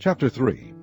Chapter 3.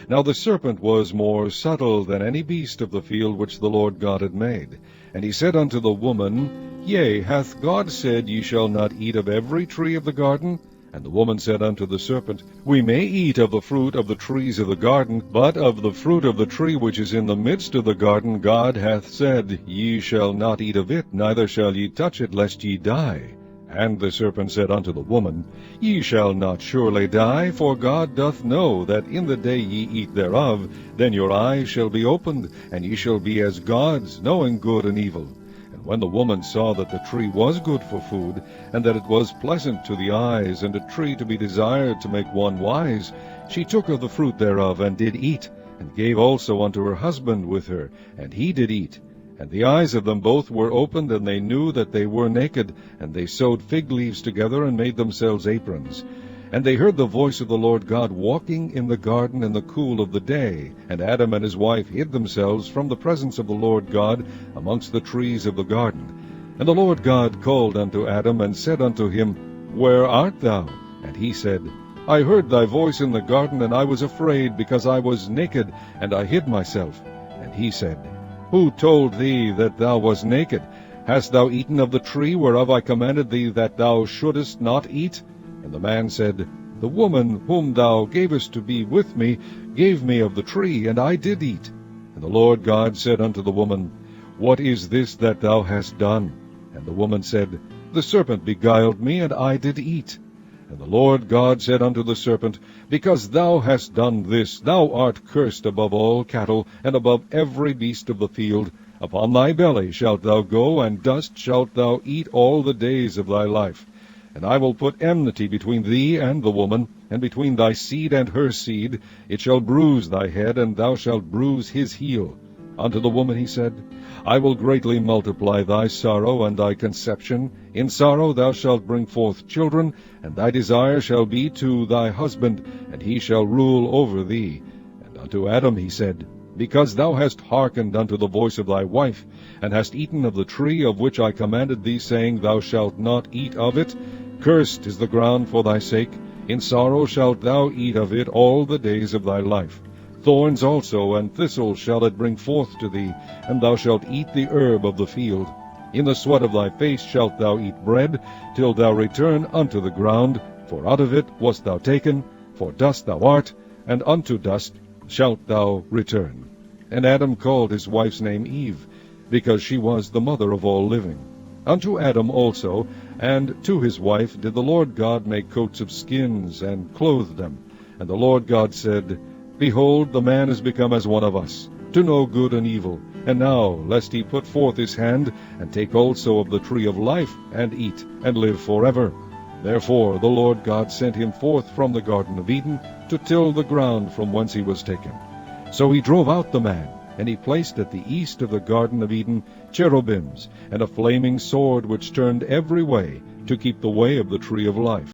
Now the serpent was more subtle than any beast of the field which the Lord God had made. And he said unto the woman, Yea, hath God said, Ye shall not eat of every tree of the garden? And the woman said unto the serpent, We may eat of the fruit of the trees of the garden, but of the fruit of the tree which is in the midst of the garden God hath said, Ye shall not eat of it, neither shall ye touch it, lest ye die. And the serpent said unto the woman, Ye shall not surely die, for God doth know that in the day ye eat thereof, then your eyes shall be opened, and ye shall be as gods, knowing good and evil. And when the woman saw that the tree was good for food, and that it was pleasant to the eyes, and a tree to be desired to make one wise, she took of the fruit thereof, and did eat, and gave also unto her husband with her, and he did eat. And the eyes of them both were opened, and they knew that they were naked, and they sewed fig leaves together, and made themselves aprons. And they heard the voice of the Lord God walking in the garden in the cool of the day. And Adam and his wife hid themselves from the presence of the Lord God amongst the trees of the garden. And the Lord God called unto Adam, and said unto him, Where art thou? And he said, I heard thy voice in the garden, and I was afraid, because I was naked, and I hid myself. And he said, Who told thee that thou wast naked? Hast thou eaten of the tree whereof I commanded thee that thou shouldest not eat? And the man said, The woman whom thou gavest to be with me gave me of the tree, and I did eat. And the Lord God said unto the woman, What is this that thou hast done? And the woman said, The serpent beguiled me, and I did eat. And the Lord God said unto the serpent, Because thou hast done this, thou art cursed above all cattle, and above every beast of the field. Upon thy belly shalt thou go, and dust shalt thou eat all the days of thy life. And I will put enmity between thee and the woman, and between thy seed and her seed. It shall bruise thy head, and thou shalt bruise his heel. Unto the woman he said, I will greatly multiply thy sorrow and thy conception. In sorrow thou shalt bring forth children, and thy desire shall be to thy husband, and he shall rule over thee. And unto Adam he said, Because thou hast hearkened unto the voice of thy wife, and hast eaten of the tree of which I commanded thee, saying, Thou shalt not eat of it, cursed is the ground for thy sake. In sorrow shalt thou eat of it all the days of thy life. Thorns also and thistles shall it bring forth to thee, and thou shalt eat the herb of the field. In the sweat of thy face shalt thou eat bread, till thou return unto the ground, for out of it wast thou taken, for dust thou art, and unto dust shalt thou return. And Adam called his wife's name Eve, because she was the mother of all living. Unto Adam also, and to his wife, did the Lord God make coats of skins, and clothe them. And the Lord God said, Behold, the man is become as one of us, to know good and evil. And now, lest he put forth his hand, and take also of the tree of life, and eat, and live forever. Therefore the Lord God sent him forth from the Garden of Eden, to till the ground from whence he was taken. So he drove out the man, and he placed at the east of the Garden of Eden cherubims, and a flaming sword which turned every way, to keep the way of the tree of life.